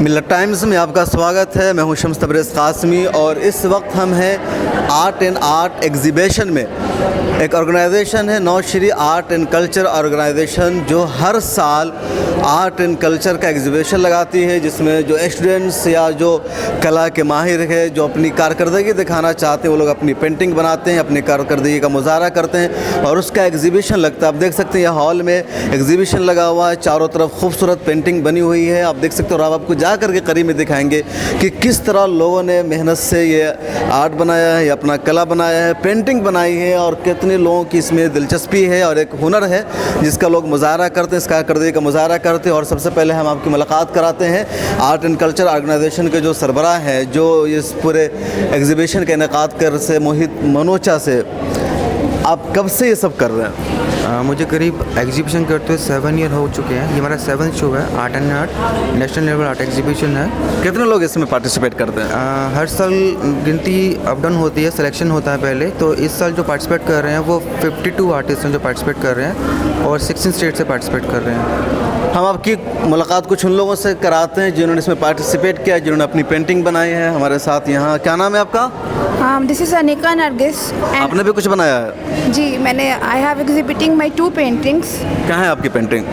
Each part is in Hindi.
मिल्लत टाइम्स में आपका स्वागत है। मैं हूं शम्स तबरेज़ कासमी और इस वक्त हम हैं आर्ट एंड आर्ट एग्ज़िबिशन में। एक ऑर्गेनाइजेशन है नौश्री आर्ट एंड कल्चर ऑर्गेनाइजेशन, जो हर साल आर्ट एंड कल्चर का एग्ज़िबिशन लगाती है, जिसमें जो स्टूडेंट्स या जो कला के माहिर है, जो अपनी कारकर्दगी दिखाना चाहते हैं, वो लोग अपनी पेंटिंग बनाते हैं, अपनी कारकर्दगी का मुजाहरा करते हैं और उसका एग्ज़िबिशन लगता है। आप देख सकते हैं यह हॉल में एग्ज़िबिशन लगा हुआ है, चारों तरफ खूबसूरत पेंटिंग बनी हुई है। आप देख सकते हो और आपको जा कर के करीब में दिखाएंगे कि किस तरह लोगों ने मेहनत से ये आर्ट बनाया है, अपना कला बनाया है, पेंटिंग बनाई है और कितने लोगों की इसमें दिलचस्पी है और एक हुनर है जिसका लोग मुजाहरा करते हैं, इस कारकर्दगी का मुजाहरा करते हैं। और सबसे पहले हम आपकी मुलाकात कराते हैं आर्ट एंड कल्चर ऑर्गेनाइजेशन के जो सरबराह हैं, जो इस पूरे एग्ज़िबिशन का इनेकाद कर से मोहित मनोचा से। आप कब से ये सब कर रहे हैं? मुझे करीब एग्जीबिशन करते हुए 7 ईयर हो चुके हैं। ये हमारा 7th शो है। Art and art national level art exhibition है। कितने लोग इसमें पार्टिसिपेट करते हैं? हर साल गिनती अप डाउन होती है, सिलेक्शन होता है पहले। तो इस साल जो पार्टिसिपेट कर रहे हैं वो 52 आर्टिस्ट हैं जो पार्टिसिपेट कर रहे हैं और 16 स्टेट से पार्टिसिपेट कर रहे हैं। हम आपकी मुलाकात कुछ उन लोगों से कराते हैं जिन्होंने इसमें पार्टिसिपेट किया, जिन्होंने अपनी पेंटिंग बनाई है। हमारे साथ यहाँ, क्या नाम है आपका? This is Anika Nargis. आपने भी कुछ बनाया है? जी, मैंने I have exhibiting my 2 paintings. क्या है आपकी पेंटिंग?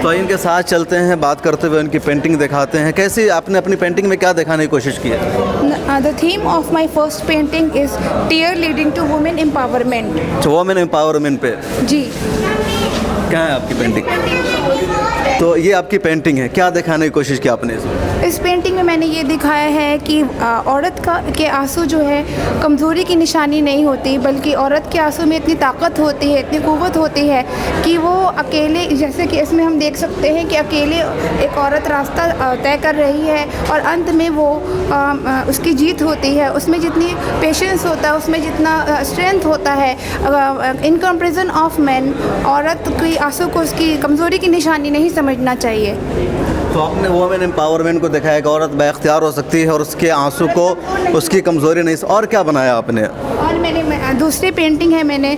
तो इनके साथ चलते हैं, बात करते हुए उनकी पेंटिंग दिखाते हैं। कैसी आपने अपनी पेंटिंग में क्या दिखाने की कोशिश की है? The theme of my first painting is tear leading to women empowerment. Women empowerment पे जी। क्या है आपकी पेंटिंग? तो ये आपकी पेंटिंग है, क्या दिखाने की कोशिश की आपने इसमें? इस पेंटिंग में मैंने ये दिखाया है कि औरत के आंसू जो है कमज़ोरी की निशानी नहीं होती, बल्कि औरत के आंसू में इतनी ताकत होती है, इतनी क़ुव्वत होती है कि वो अकेले, जैसे कि इसमें हम देख सकते हैं कि अकेले एक औरत रास्ता तय कर रही है और अंत में वो उसकी जीत होती है। उसमें जितनी पेशेंस होता है, उसमें जितना स्ट्रेंथ होता है, इन कंपैरिजन ऑफ मैन, औरत की आंसू को उसकी कमज़ोरी की निशानी नहीं समझना चाहिए। तो आपने वुमेन एम्पावरमेंट को दिखाया कि औरत बाइख्तियार हो सकती है और उसके आंसू को उसकी कमज़ोरी नहीं। और क्या बनाया आपने? और मैंने दूसरी पेंटिंग है, मैंने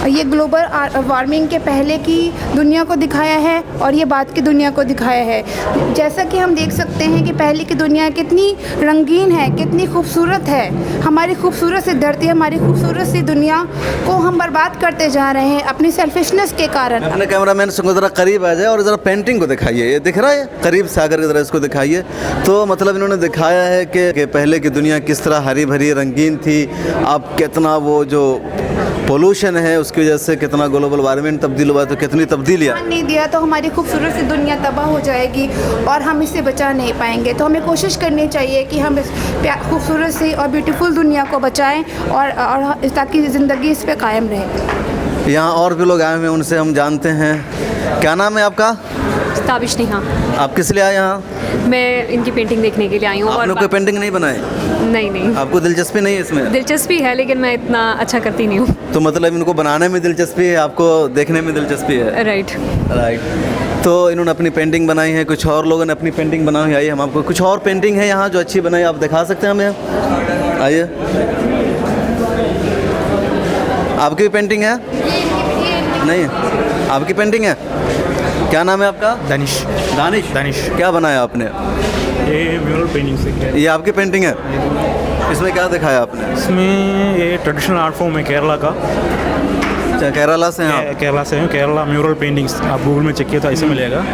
ये ग्लोबल वार्मिंग के पहले की दुनिया को दिखाया है और ये बाद की दुनिया को दिखाया है। जैसा कि हम देख सकते हैं कि पहले की दुनिया कितनी रंगीन है, कितनी खूबसूरत है। हमारी खूबसूरत सी धरती, हमारी खूबसूरत सी दुनिया को हम बर्बाद करते जा रहे हैं अपनी सेल्फिशनेस के कारण। अपने कैमरामैन से ज़रा करीब आ जाए और ज़रा पेंटिंग को दिखाइए। ये दिख रहा है? करीब से आकर ज़रा इसको दिखाइए। तो मतलब इन्होंने दिखाया है कि पहले की दुनिया किस तरह हरी भरी रंगीन थी, अब कितना वो जो पोल्यूशन है उसकी वजह से कितना ग्लोबल वार्मिंग तब्दील हुआ है, तो कितनी तब्दीलियाँ नहीं दिया तो हमारी खूबसूरत सी दुनिया तबाह हो जाएगी और हम इससे बचा नहीं पाएंगे। तो हमें कोशिश करनी चाहिए कि हम इस खूबसूरत सी और ब्यूटीफुल दुनिया को बचाएं और ताकि ज़िंदगी इस पर कायम रहे। यहाँ और भी लोग आए हुए हैं, उनसे हम जानते हैं। क्या नाम है आपका? ताबिश नेहा। आप किस लिए आए यहाँ? मैं इनकी पेंटिंग देखने के लिए आई हूँ। आपने कोई पेंटिंग नहीं बनाई? नहीं। आपको दिलचस्पी नहीं है इसमें? दिलचस्पी है लेकिन मैं इतना अच्छा करती नहीं हूँ। तो मतलब इनको बनाने में दिलचस्पी है, आपको देखने में दिलचस्पी है? राइट। तो इन्होंने अपनी पेंटिंग बनाई है, कुछ और लोगों ने अपनी पेंटिंग बनाई है। आइए हम आपको, कुछ और पेंटिंग है यहाँ जो अच्छी बनाई, आप दिखा सकते हैं हमें? आइए। आपकी भी पेंटिंग है? नहीं, आपकी पेंटिंग है। क्या नाम है आपका? दानिश। क्या बनाया आपने? ये म्यूरल पेंटिंग से किया। ये आपकी पेंटिंग है? इसमें क्या दिखाया आपने? इसमें ये ट्रेडिशनल आर्ट फॉर्म है केरला का। अच्छा, केरला से हैं आप? केरला से हैं। केरला म्यूरल पेंटिंग्स आप गूगल में चेक किया तो ऐसे मिलेगा।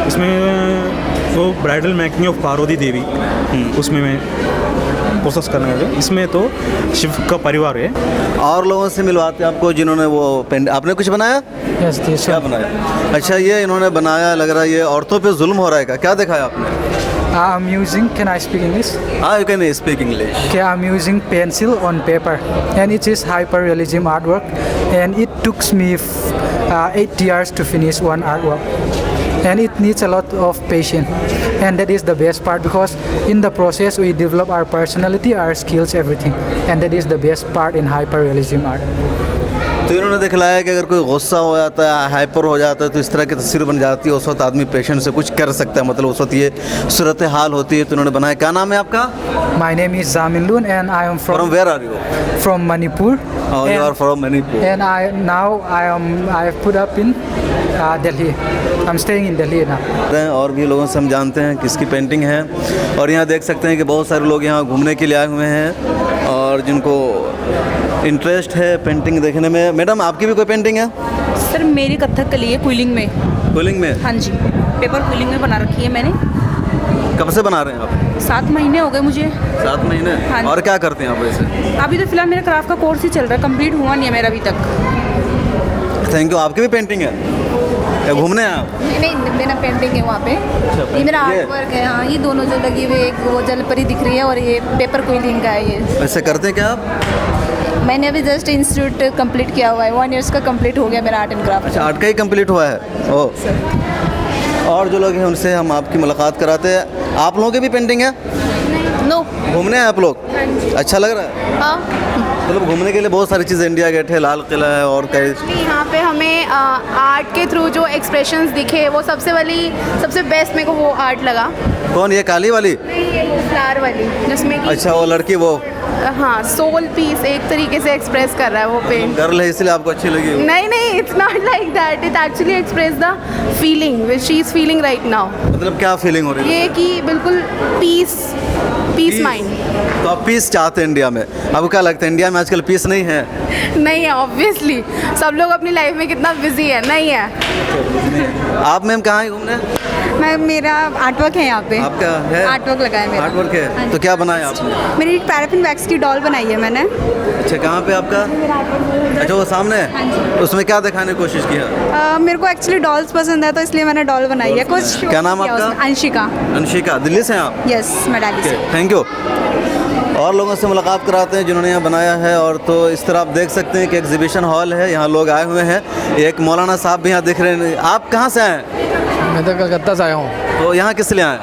इसमें वो ब्राइडल मेकिंग ऑफ पार्वती देवी, उसमें मैं प्रोसेस करने लगे। इसमें तो शिव का परिवार है। और लोगों से मिलवाते हैं आपको जिन्होंने वो पेंट। आपने कुछ बनाया? यस, क्या बनाया? अच्छा, ये इन्होंने बनाया, लग रहा है ये औरतों पे जुल्म हो रहा है। क्या दिखाया आपने? I'm using, can I speak English? You can speak English. Okay, I'm using pencil on paper and it is hyperrealism artwork and it took me 8 years to finish one artwork and it needs a lot of patience and that is the best part because in the process we develop our personality, our skills, everything and that is the best part in hyperrealism art. तो इन्होंने दिखलाया कि अगर कोई गुस्सा हो जाता है, हाइपर हो जाता है, तो इस तरह की तस्वीर बन जाती है। उस वक्त आदमी पेशेंट से कुछ कर सकता है, मतलब उस वक्त ये सूरत हाल होती है। तो इन्होंने बनाया। क्या नाम है आपका? My name is Zamin Loon and I am From where are you? From Manipur. Oh, you are from Manipur. And I have put up in Delhi. I'm staying in Delhi now. और भी लोगों से हम जानते हैं किसकी पेंटिंग है। और यहाँ देख सकते हैं कि बहुत सारे लोग यहाँ घूमने के लिए आए हुए हैं और जिनको इंटरेस्ट है पेंटिंग देखने में। मैडम आपकी भी कोई पेंटिंग है? सर मेरी कथकली है क्विलिंग में। क्विलिंग में? हाँ जी, पेपर क्विलिंग में बना रखी है मैंने। कब से बना रहे हैं आप? 7 महीने हो गए मुझे। 7 महीने? हाँ जी। और क्या करते हैं आप वैसे? अभी तो फिलहाल मेरा क्राफ्ट का कोर्स ही चल रहा है, कंप्लीट हुआ नहीं है मेरा अभी तक। Thank you. आपकी भी पेंटिंग है या घूमने हैं आप? नहीं, मेरा पेंटिंग है वहाँ पे। ये मेरा ये? आर्ट वर्क है। हाँ, ये दोनों जो लगी हुई, एक वो जलपरी दिख रही है और ये पेपर क्विलिंग का है। ये वैसे करते हैं क्या आप? मैंने अभी जस्ट इंस्टीट्यूट कंप्लीट किया हुआ है, 1 ईयर्स का कंप्लीट हो गया मेरा आर्ट एंड क्राफ्ट। अच्छा, आर्ट का ही कंप्लीट हुआ है। ओह। और जो लोग हैं उनसे हम आपकी मुलाकात कराते हैं। आप लोगों की भी पेंटिंग है? नो। घूमने हैं आप लोग? अच्छा लग रहा है? हाँ, मतलब घूमने के लिए बहुत सारी चीज़ें, इंडिया गेट है, लाल किला है और कई। यहाँ पे हमें आर्ट के थ्रू जो एक्सप्रेशंस दिखे वो सबसे बेस्ट मेरे को वो आर्ट लगा। कौन, ये काली वाली? नहीं, ये वो फ्लावर वाली जिसमें कि अच्छा, वो लड़की वो हाँ सोल पीस एक तरीके से एक्सप्रेस कर रहा है वो पेंट। गर्ल है इसलिए आपको अच्छी लगी? नहीं, it's not like that. It actually express the feeling which she is feeling right now. मतलब क्या फीलिंग हो रही है? ये कि बिल्कुल पीस माइंड। तो आप पीस चाहते हैं इंडिया में? आपको क्या लगता है इंडिया में आजकल पीस नहीं है? नहीं है, ऑब्वियसली सब लोग अपनी लाइफ में कितना बिजी है। नहीं है। आप मैम कहाँ हैं घूमने? मैं मेरा आर्ट वर्क है यहाँ पे। आपका है? आर्ट वर्क लगा है मेरा। आर्ट वर्क है? तो क्या बनाया आपने? मेरी पैराफिन वैक्स की डॉल बनाई है मैंने। अच्छा, कहाँ पे आपका? अच्छा, वो सामने है? उसमें क्या दिखाने की कोशिश किया? मेरे को एक्चुअली डॉल्स पसंद है तो इसलिए मैंने डॉल बनाई है। कुछ क्या नाम आपका? अंशिका। अंशिका, दिल्ली से हैं आप? यस, मैं दिल्ली से। Thank you. और लोगों से मुलाकात कराते हैं जिन्होंने यहाँ बनाया है। और तो इस तरह आप देख सकते हैं कि एग्जीबिशन हॉल है, यहाँ लोग आए हुए हैं। एक मौलाना साहब भी यहाँ दिख रहे हैं। आप कहाँ से आए? मैं तो कलकत्ता से आया हूँ। तो यहाँ किस लिए आए?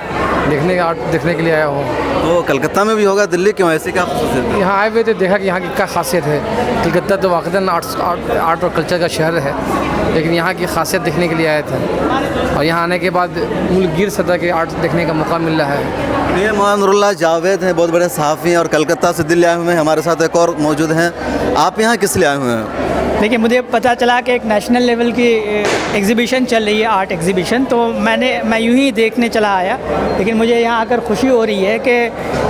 देखने का आर्ट देखने के लिए आया हूँ। तो कलकत्ता में भी होगा, दिल्ली क्यों, ऐसी क्या खासियत है? यहाँ आए हुए तो देखा कि यहाँ की क्या खासियत है। कलकत्ता तो वाक़ई आर्ट और कल्चर का शहर है, लेकिन यहाँ की खासियत देखने के लिए आए थे। और यहाँ आने के बाद मुल्क गिर सतह के आर्ट देखने का मौका मिल रहा है। ये मोहम्मदुल्लाह जावेद हैं, बहुत बड़े सहाफ़ी हैं और कलकत्ता से दिल्ली आए हुए हैं। हमारे साथ एक और मौजूद हैं। आप यहाँ किस लिए आए हुए हैं? देखिए, मुझे पता चला कि एक नेशनल लेवल की एग्ज़िबिशन चल रही है, आर्ट एग्ज़िबिशन, तो मैं यूं ही देखने चला आया। लेकिन मुझे यहाँ आकर खुशी हो रही है कि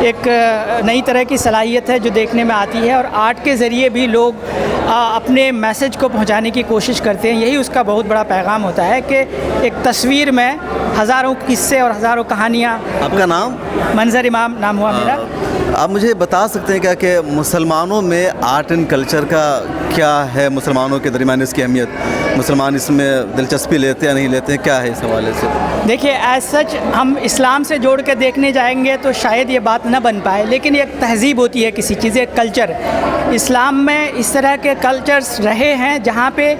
एक नई तरह की सलाहियत है जो देखने में आती है और आर्ट के ज़रिए भी लोग अपने मैसेज को पहुँचाने की कोशिश करते हैं। यही उसका बहुत बड़ा पैगाम होता है कि एक तस्वीर में हज़ारों किस्से और हज़ारों कहानियाँ। आपका नाम? मंजर इमाम नाम हुआ मेरा। आप मुझे बता सकते हैं क्या कि मुसलमानों में आर्ट एंड कल्चर का क्या है, मुसलमानों के दरमियान इसकी अहमियत, मुसलमान इसमें दिलचस्पी लेते या नहीं लेते हैं, क्या है इस हवाले से? देखिए, एज सच हम इस्लाम से जोड़ के देखने जाएंगे तो शायद ये बात न बन पाए, लेकिन एक तहज़ीब होती है किसी चीज़, एक कल्चर। इस्लाम में इस तरह के कल्चर्स रहे हैं जहाँ पे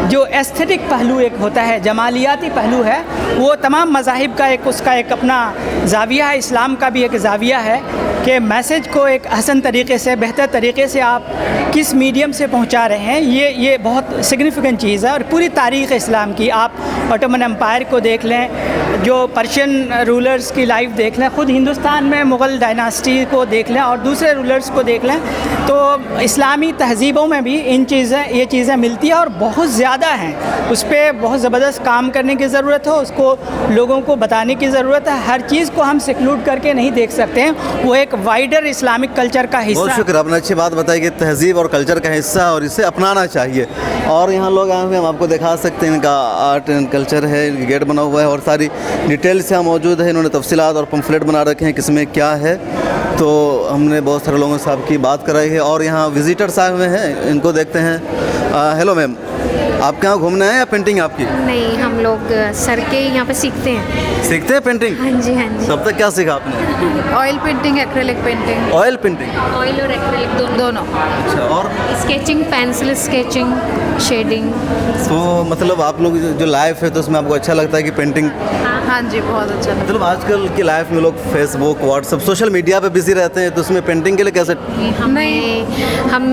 जो एस्थेटिक पहलू एक होता है, जमालियाती पहलू है, वो तमाम मज़ाहिब का एक उसका एक अपना ज़ाविया है। इस्लाम का भी एक ज़ाविया है कि मैसेज को एक हसन तरीके से, बेहतर तरीके से आप किस मीडियम से पहुंचा रहे हैं, ये बहुत सिग्निफिकेंट चीज़ है। और पूरी तारीख़ इस्लाम की आप ऑटोमन एम्पायर को देख लें, जो पर्शियन रूलर्स की लाइफ देख लें, ख़ुद हिंदुस्तान में मुग़ल डायनास्टी को देख लें और दूसरे रूलर्स को देख लें, तो इस्लामी तहज़ीबों में भी ये चीज़ें मिलती हैं और बहुत ज़्यादा हैं। उस पर बहुत ज़बरदस्त काम करने की ज़रूरत है, उसको लोगों को बताने की ज़रूरत है। हर चीज़ को हम सिक्लूड करके नहीं देख सकते हैं, वो एक वाइडर इस्लामिक कल्चर का हिस्सा। बहुत शुक्र, आपने अच्छी बात बताई कि तहज़ीब और कल्चर का हिस्सा और इसे अपनाना चाहिए। और यहाँ लोग आए हुए हैं, हम आपको दिखा सकते हैं, इनका आर्ट एंड कल्चर है, इनकी गेट बना हुआ है और सारी डिटेल्स यहाँ मौजूद है। इन्होंने तफसीलात और पम्फलेट बना रखे हैं किसमें क्या है। तो हमने बहुत सारे लोगों से आपकी बात कराई है और यहाँ विजिटर्स आए हुए हैं, इनको देखते हैं। हेलो मैम, आप कहाँ घूमने आए या पेंटिंग आपकी? नहीं, हम लोग सर के यहाँ पे सीखते हैं। सीखते हैं पेंटिंग? हाँ जी, हाँ जी। तब तक क्या सीखा आपने? Oil painting, acrylic painting. Oil painting? Oil और एक्रेलिक दोनों। अच्छा, और स्केचिंग, पेंसिल स्केचिंग, शेडिंग। तो मतलब आप लोग जो लाइफ है तो उसमें आपको अच्छा लगता है कि पेंटिंग? हाँ जी, बहुत अच्छा। मतलब आजकल की लाइफ में लोग फेसबुक, व्हाट्सएप, सोशल मीडिया पे बिजी रहते हैं, तो उसमें पेंटिंग के लिए कैसे?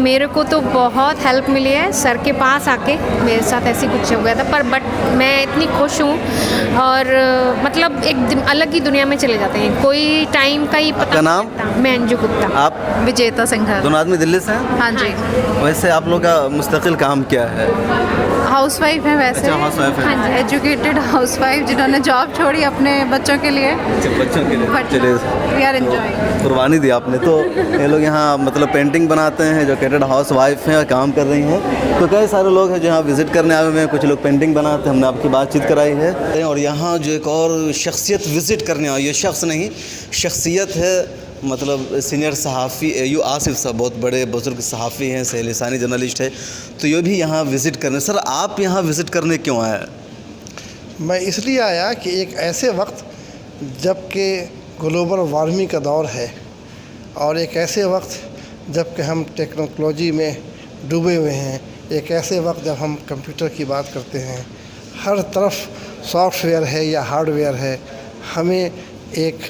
मेरे को तो बहुत हेल्प मिली है सर के पास आके। मेरे साथ ऐसी कुछ हो गया था बट मैं इतनी खुश हूँ और मतलब एक अलग ही दुनिया में चले जाते हैं, कोई टाइम का ही पता। आपका नाम? मैं अंजू गुप्ता। आप? विजेता सिंह। दोनों आदमी दिल्ली से हैं? हाँ जी। वैसे आप लोग का मुस्तकिल काम क्या है? हाउसवाइफ है वैसे। अच्छा, housewife है। हाँ जी, एजुकेटेड हाउसवाइफ जिन्होंने जॉब छोड़ी अपने बच्चों के लिए। बच्चों के लिए चलिए, वी आर एंजॉयिंग। कुर्बानी दी आपने। तो ये लोग यहाँ मतलब पेंटिंग बनाते हैं, जो एजुकेटेड हाउस वाइफ हैं, काम कर रही हैं। तो कई सारे लोग हैं जो यहाँ विज़िट करने आए हुए हैं, कुछ लोग पेंटिंग बनाते हैं, हमने आपकी बातचीत कराई है। और यहाँ जो एक और शख्सियत विज़िट करने आई, ये शख्स नहीं शख्सियत है, मतलब सीनियर सहाफ़ी AU आसिफ साहब, बहुत बड़े बुजुर्ग सहाफ़ी हैं, लिसानी जर्नलिस्ट है, तो ये भी यहाँ विज़िट करने। सर, आप यहाँ विज़िट करने क्यों आए? मैं इसलिए आया कि एक ऐसे वक्त जबकि ग्लोबल वार्मिंग का दौर है और एक ऐसे वक्त जबकि हम टेक्नोलॉजी में डूबे हुए हैं, एक ऐसे वक्त जब हम कंप्यूटर की बात करते हैं, हर तरफ सॉफ्टवेयर है या हार्डवेयर है, हमें एक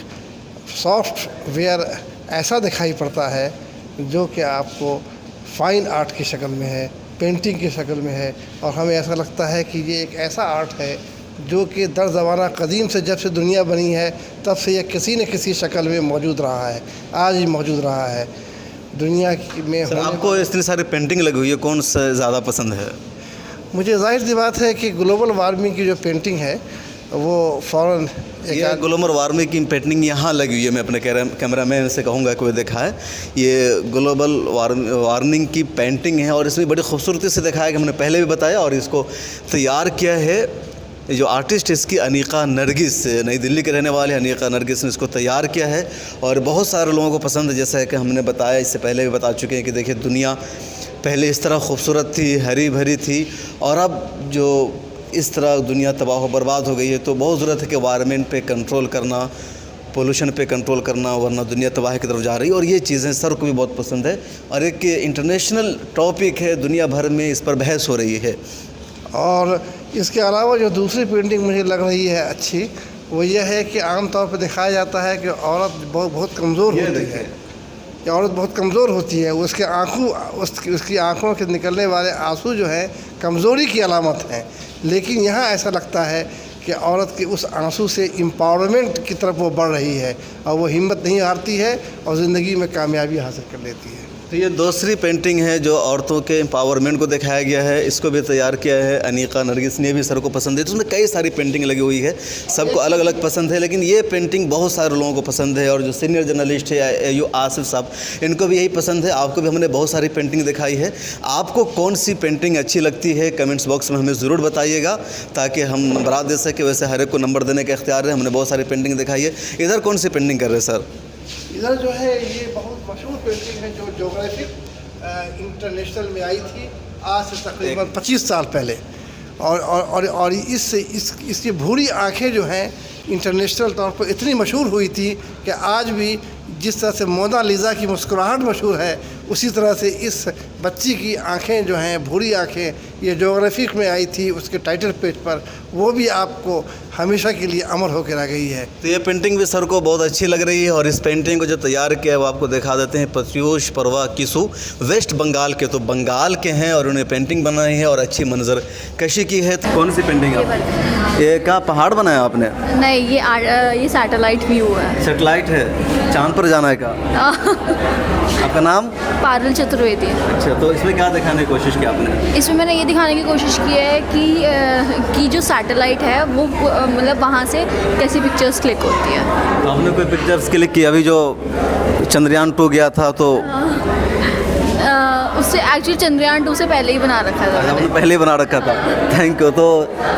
सॉफ्टवेयर ऐसा दिखाई पड़ता है जो कि आपको फ़ाइन आर्ट की शक्ल में है, पेंटिंग की शक्ल में है, और हमें ऐसा लगता है कि ये एक ऐसा आर्ट है जो कि दर ज़माना कदीम से, जब से दुनिया बनी है तब से ये किसी न किसी शक्ल में मौजूद रहा है, आज भी मौजूद रहा है दुनिया में। सर, आपको इतनी सारी पेंटिंग लगी हुई है, कौन सा ज़्यादा पसंद है? मुझे जाहिर सी बात है कि ग्लोबल वार्मिंग की जो पेंटिंग है वो फ़ौरन ये ग्लोबल वार्मिंग की पेंटिंग यहाँ लगी हुई है। मैं अपने कैमरामैन से कहूँगा कि वो दिखाए, ये ग्लोबल वार्मिंग की पेंटिंग है और इसमें बड़ी खूबसूरती से दिखाया कि हमने पहले भी बताया। और इसको तैयार किया है जो आर्टिस्ट, इसकी अनीका नरगिस, नई दिल्ली के रहने वाले अनीका नरगिस ने इसको तैयार किया है और बहुत सारे लोगों को पसंद है। जैसा कि हमने बताया, इससे पहले भी बता चुके हैं कि देखिए, दुनिया पहले इस तरह खूबसूरत थी, हरी भरी थी, और अब जो इस तरह दुनिया तबाह बर्बाद हो गई है। तो बहुत ज़रूरत है कि वायरमेंट पे कंट्रोल करना, पोल्यूशन पे कंट्रोल करना, वरना दुनिया तबाही की तरफ जा रही है। और ये चीज़ें सर को भी बहुत पसंद है और एक इंटरनेशनल टॉपिक है, दुनिया भर में इस पर बहस हो रही है। और इसके अलावा जो दूसरी पेंटिंग मुझे लग रही है अच्छी, वो ये है कि आम तौर पर दिखाया जाता है कि औरत बहुत कमज़ोर होती है, कि औरत बहुत कमज़ोर होती है, उसके उसकी आँखों के निकलने वाले आंसू जो हैं कमज़ोरी की अलामत हैं। लेकिन यहाँ ऐसा लगता है कि औरत के उस आंसू से एम्पावरमेंट की तरफ वो बढ़ रही है और वो हिम्मत नहीं हारती है और ज़िंदगी में कामयाबी हासिल कर लेती है। तो ये दूसरी पेंटिंग है जो औरतों के एम्पावरमेंट को दिखाया गया है। इसको भी तैयार किया है अनीका नरगिस ने, भी सर को पसंद है। तो उसमें कई सारी पेंटिंग लगी हुई है, सबको अलग अलग पसंद है, लेकिन ये पेंटिंग बहुत सारे लोगों को पसंद है। और जो सीनियर जर्नलिस्ट है AU आसिफ साहब, इनको भी यही पसंद है। आपको भी हमने बहुत सारी पेंटिंग दिखाई है। आपको कौन सी पेंटिंग अच्छी लगती है कमेंट्स बॉक्स में हमें ज़रूर बताइएगा, ताकि हम नंबर दे सकें। वैसे हर एक को नंबर देने का इख्तियार है, हमने बहुत सारी पेंटिंग दिखाई है। इधर कौन सी पेंटिंग कर रहे हैं सर? इधर जो है ये बहुत मशहूर पेंटिंग है जो ज्योग्राफिक इंटरनेशनल में आई थी आज से तकरीबन 25 साल पहले। और इसकी भूरी आंखें जो हैं इंटरनेशनल तौर पर इतनी मशहूर हुई थी कि आज भी जिस तरह से मोनालिसा की मुस्कुराहट मशहूर है, उसी तरह से इस बच्ची की आंखें जो हैं, भूरी आंखें, ये ज्योग्राफिक में आई थी उसके टाइटल पेज पर, वो भी आपको हमेशा के लिए अमर होकर रह गई है। तो ये पेंटिंग भी सर को बहुत अच्छी लग रही है। और इस पेंटिंग को जो तैयार किया है वो आपको दिखा देते हैं। प्रत्यूष परवा किसु वेस्ट बंगाल के, तो बंगाल के हैं और उन्हें पेंटिंग बनाई है और अच्छी मंजर कशी की है। तो कौन सी पेंटिंग है? ये क्या पहाड़ बनाया आपने? नहीं, ये सैटेलाइट व्यू है। सेटेलाइट है, चांद पर जाना है का? आपका नाम? पारुल चतुर्वेदी। अच्छा, तो इसमें क्या दिखाने की कोशिश की आपने? इसमें मैंने ये दिखाने की कोशिश की है कि जो सैटेलाइट है वो मतलब वहाँ से कैसी पिक्चर्स क्लिक होती है। तो आपने कोई पिक्चर्स क्लिक की? अभी जो चंद्रयान 2 गया था तो उससे एक्चुअली चंद्रयान 2 से पहले ही बना रखा था। आपने पहले ही बना रखा था। Thank you. तो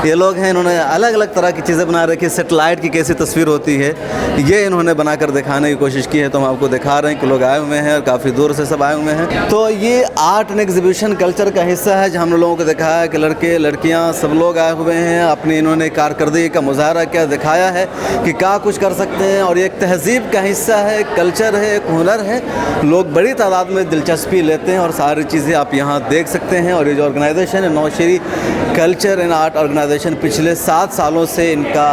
ये लोग हैं, इन्होंने अलग अलग तरह की चीज़ें बना रखी है। सेटेलाइट की कैसी तस्वीर होती है ये इन्होंने बनाकर दिखाने की कोशिश की है। तो हम आपको दिखा रहे हैं कि लोग आए हुए हैं और काफ़ी दूर से सब आए हुए हैं। तो ये आर्ट एंड एग्जीबिशन कल्चर का हिस्सा है, जहाँ हम लोगों को दिखाया है कि लड़के लड़कियाँ सब लोग आए हुए हैं। अपनी इन्होंने कारकर्दगी का मुजाहरा किया, दिखाया है कि क्या कुछ कर सकते हैं। और ये एक तहज़ीब का हिस्सा है, एक कल्चर है, एक हुनर है। लोग बड़ी तादाद में दिलचस्पी लेते हैं और सारी चीज़ें आप यहाँ देख सकते हैं। और ये जो ऑर्गेनाइजेशन है नौशरी कल्चर एंड आर्ट ऑर्गेनाइजेशन, पिछले 7 सालों से इनका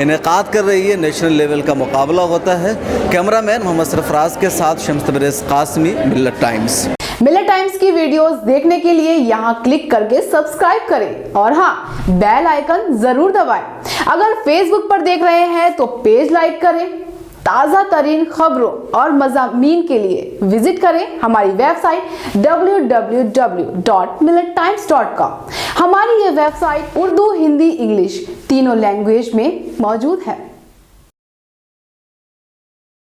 इनेकाद कर रही है। नेशनल लेवल का मुकाबला होता है। कैमरामैन मोहम्मद सरफराज के साथ शम्स तबरेज़ कासमी, मिल्लत टाइम्स। मिल्लत टाइम्स की वीडियोस देखने के लिए यहाँ क्लिक करके सब्सक्राइब करें और हाँ, बेल आइकन जरूर दबाएं। अगर फेसबुक पर देख रहे हैं तो पेज लाइक करें ताज़ा तरीन खबरों और मज़ामीन के लिए विजिट करें हमारी वेबसाइट www.millettimes.com। हमारी ये वेबसाइट उर्दू, हिंदी, इंग्लिश तीनों लैंग्वेज में मौजूद है।